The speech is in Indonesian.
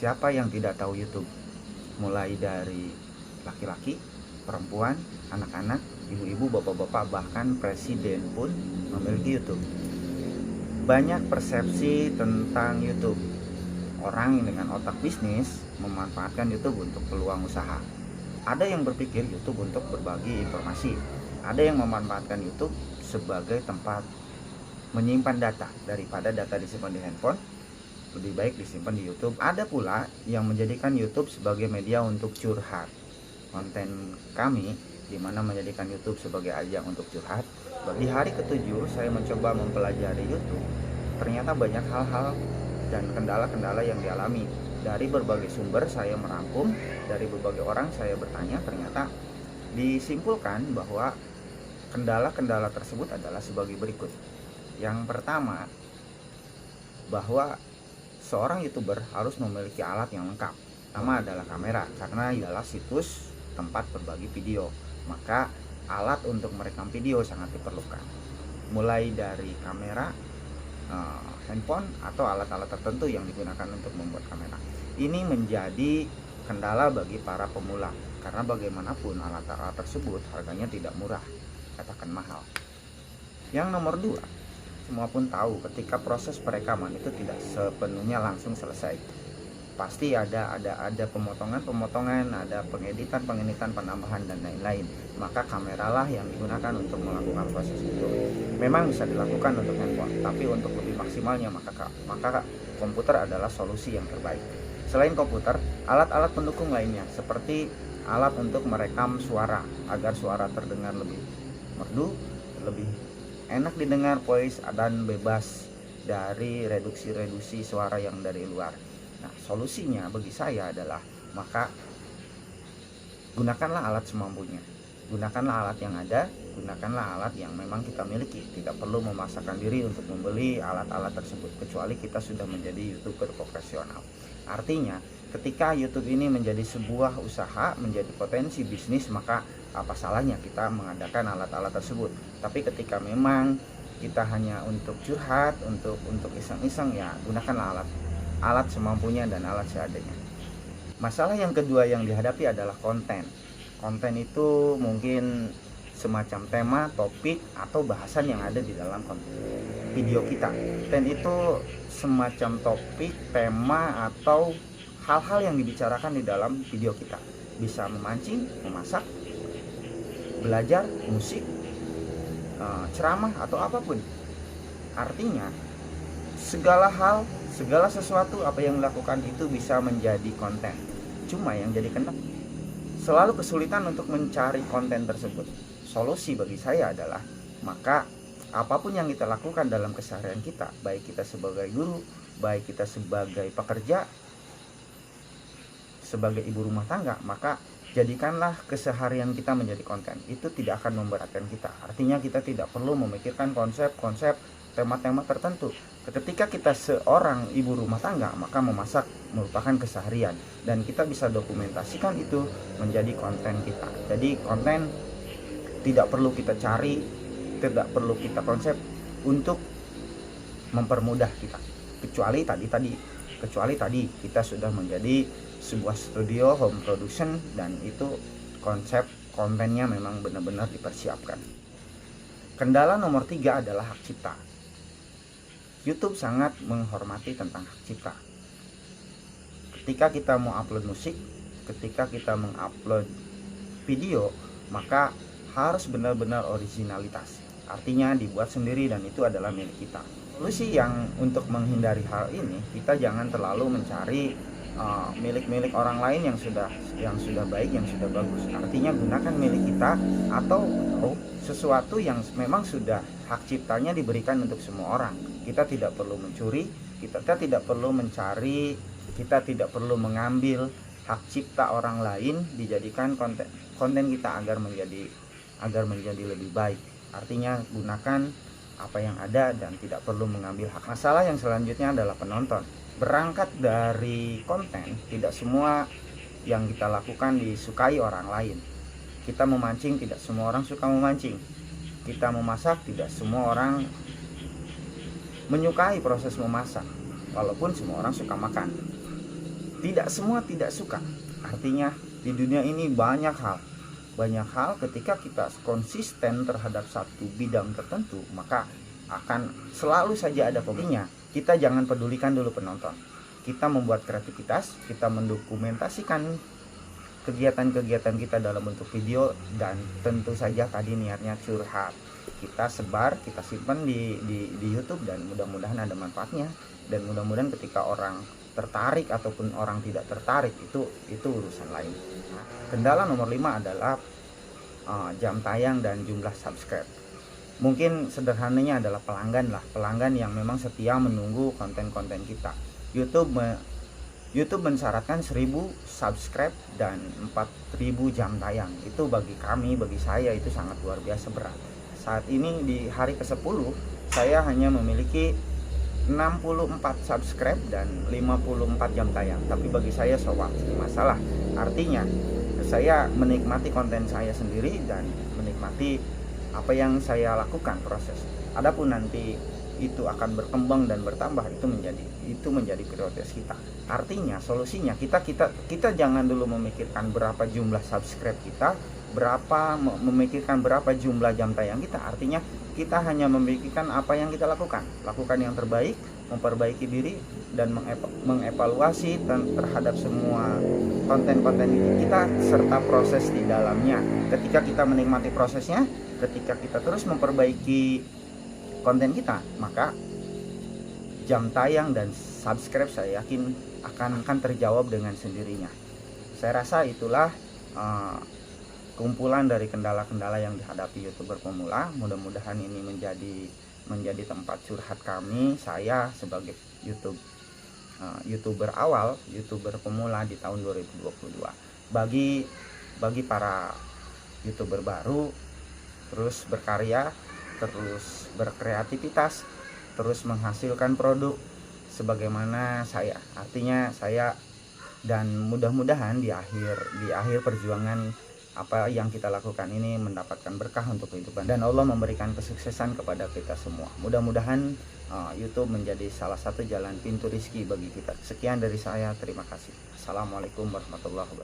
Siapa yang tidak tahu YouTube? Mulai dari laki-laki, perempuan, anak-anak, ibu-ibu, bapak-bapak, bahkan presiden pun memiliki YouTube. Banyak persepsi tentang YouTube. Orang dengan otak bisnis memanfaatkan YouTube untuk peluang usaha. Ada yang berpikir YouTube untuk berbagi informasi. Ada yang memanfaatkan YouTube sebagai tempat menyimpan data. Daripada data disimpan di handphone, lebih baik disimpan di YouTube. Ada pula yang menjadikan YouTube sebagai media untuk curhat. Konten kami dimana menjadikan YouTube sebagai ajang untuk curhat. Di hari ke-7 saya mencoba mempelajari YouTube. Ternyata banyak hal-hal dan kendala-kendala yang dialami. Dari berbagai sumber saya merangkum, dari berbagai orang saya bertanya, ternyata disimpulkan bahwa kendala-kendala tersebut adalah sebagai berikut. Yang pertama, bahwa seorang YouTuber harus memiliki alat yang lengkap. Pertama adalah kamera, karena ialah situs tempat berbagi video. Maka alat untuk merekam video sangat diperlukan. Mulai dari kamera, handphone, atau alat-alat tertentu yang digunakan untuk membuat kamera. Ini menjadi kendala bagi para pemula, karena bagaimanapun alat-alat tersebut harganya tidak murah, katakan mahal. Yang nomor 2, semua pun tahu ketika proses perekaman itu tidak sepenuhnya langsung selesai. Pasti ada pemotongan, ada pengeditan, penambahan dan lain-lain. Maka kameralah yang digunakan untuk melakukan proses itu. Memang bisa dilakukan untuk handphone, tapi untuk lebih maksimalnya maka komputer adalah solusi yang terbaik. Selain komputer, alat-alat pendukung lainnya seperti alat untuk merekam suara agar suara terdengar lebih merdu, lebih enak didengar, voice, dan bebas dari reduksi suara yang dari luar. Nah, solusinya bagi saya adalah maka gunakanlah alat semampunya. Gunakanlah alat yang ada, gunakanlah alat yang memang kita miliki. Tidak perlu memaksakan diri untuk membeli alat-alat tersebut kecuali kita sudah menjadi YouTuber profesional. Artinya, ketika YouTube ini menjadi sebuah usaha, menjadi potensi bisnis, maka apa salahnya kita mengadakan alat-alat tersebut. Tapi ketika memang kita hanya untuk curhat, untuk iseng-iseng, ya gunakanlah alat semampunya dan alat seadanya. Masalah yang kedua yang dihadapi adalah konten. Konten itu mungkin semacam tema, topik, atau bahasan yang ada di dalam video kita. Konten itu semacam topik, tema, atau hal-hal yang dibicarakan di dalam video kita. Bisa memancing, memasak, belajar, musik, ceramah, atau apapun. Artinya segala sesuatu apa yang dilakukan itu bisa menjadi konten. Cuma yang jadi kendala selalu kesulitan untuk mencari konten tersebut. Solusi bagi saya adalah maka apapun yang kita lakukan dalam keseharian kita, baik kita sebagai guru, baik kita sebagai pekerja, sebagai ibu rumah tangga, maka jadikanlah keseharian kita menjadi konten. Itu tidak akan memberatkan kita. Artinya kita tidak perlu memikirkan konsep-konsep, tema-tema tertentu. Ketika kita seorang ibu rumah tangga, maka memasak merupakan keseharian dan kita bisa dokumentasikan itu menjadi konten kita. Jadi konten tidak perlu kita cari, tidak perlu kita konsep untuk mempermudah kita. Kecuali tadi kita sudah menjadi sebuah studio home production dan itu konsep kontennya memang benar-benar dipersiapkan. Kendala nomor 3 adalah hak cipta. YouTube sangat menghormati tentang hak cipta. Ketika kita mau upload musik, ketika kita mengupload video, maka harus benar-benar originalitas. Artinya dibuat sendiri dan itu adalah milik kita. Solusi yang untuk menghindari hal ini, kita jangan terlalu mencari milik-milik orang lain yang sudah baik, yang sudah bagus. Artinya gunakan milik kita atau sesuatu yang memang sudah hak ciptanya diberikan untuk semua orang. Kita tidak perlu mencuri, kita tidak perlu mencari, kita tidak perlu mengambil hak cipta orang lain dijadikan konten kita agar menjadi lebih baik. Artinya gunakan apa yang ada dan tidak perlu mengambil hak. Masalah yang selanjutnya adalah penonton. Berangkat dari konten, tidak semua yang kita lakukan disukai orang lain. Kita memancing, tidak semua orang suka memancing. Kita memasak, tidak semua orang menyukai proses memasak, walaupun semua orang suka makan. Tidak semua tidak suka. Artinya di dunia ini banyak hal ketika kita konsisten terhadap satu bidang tertentu, maka akan selalu saja ada pembelinya. Kita jangan pedulikan dulu penonton. Kita membuat kreativitas, kita mendokumentasikan kegiatan-kegiatan kita dalam bentuk video, dan tentu saja tadi niatnya curhat. Kita sebar, kita simpan di YouTube, dan mudah-mudahan ada manfaatnya, dan mudah-mudahan ketika orang tertarik ataupun orang tidak tertarik itu urusan lain. Kendala nomor 5 adalah jam tayang dan jumlah subscribe. Mungkin sederhananya adalah pelanggan yang memang setia menunggu konten-konten kita. YouTube mensyaratkan 1000 subscribe dan 4000 jam tayang. Itu bagi saya itu sangat luar biasa berat. Saat ini di hari ke-10 saya hanya memiliki 64 subscribe dan 54 jam tayang. Tapi bagi saya masalah. Artinya saya menikmati konten saya sendiri dan menikmati apa yang saya lakukan proses. Adapun nanti itu akan berkembang dan bertambah, itu menjadi prioritas kita. Artinya solusinya kita jangan dulu memikirkan berapa jumlah subscribe kita, memikirkan berapa jumlah jam tayang kita. Artinya kita hanya memikirkan apa yang kita lakukan yang terbaik, memperbaiki diri dan mengevaluasi terhadap semua konten-konten kita serta proses di dalamnya. Ketika kita menikmati prosesnya, ketika kita terus memperbaiki konten kita, maka jam tayang dan subscribe saya yakin akan terjawab dengan sendirinya. Saya rasa itulah kumpulan dari kendala-kendala yang dihadapi YouTuber pemula. Mudah-mudahan ini menjadi tempat curhat saya sebagai YouTuber awal, YouTuber pemula di tahun 2022. Bagi para YouTuber baru, terus berkarya, terus berkreativitas, terus menghasilkan produk sebagaimana saya. Artinya saya, dan mudah-mudahan di akhir perjuangan apa yang kita lakukan ini mendapatkan berkah untuk kehidupan, dan Allah memberikan kesuksesan kepada kita semua. Mudah-mudahan YouTube menjadi salah satu jalan pintu rizki bagi kita. Sekian dari saya, terima kasih. Assalamualaikum warahmatullahi wabarakatuh.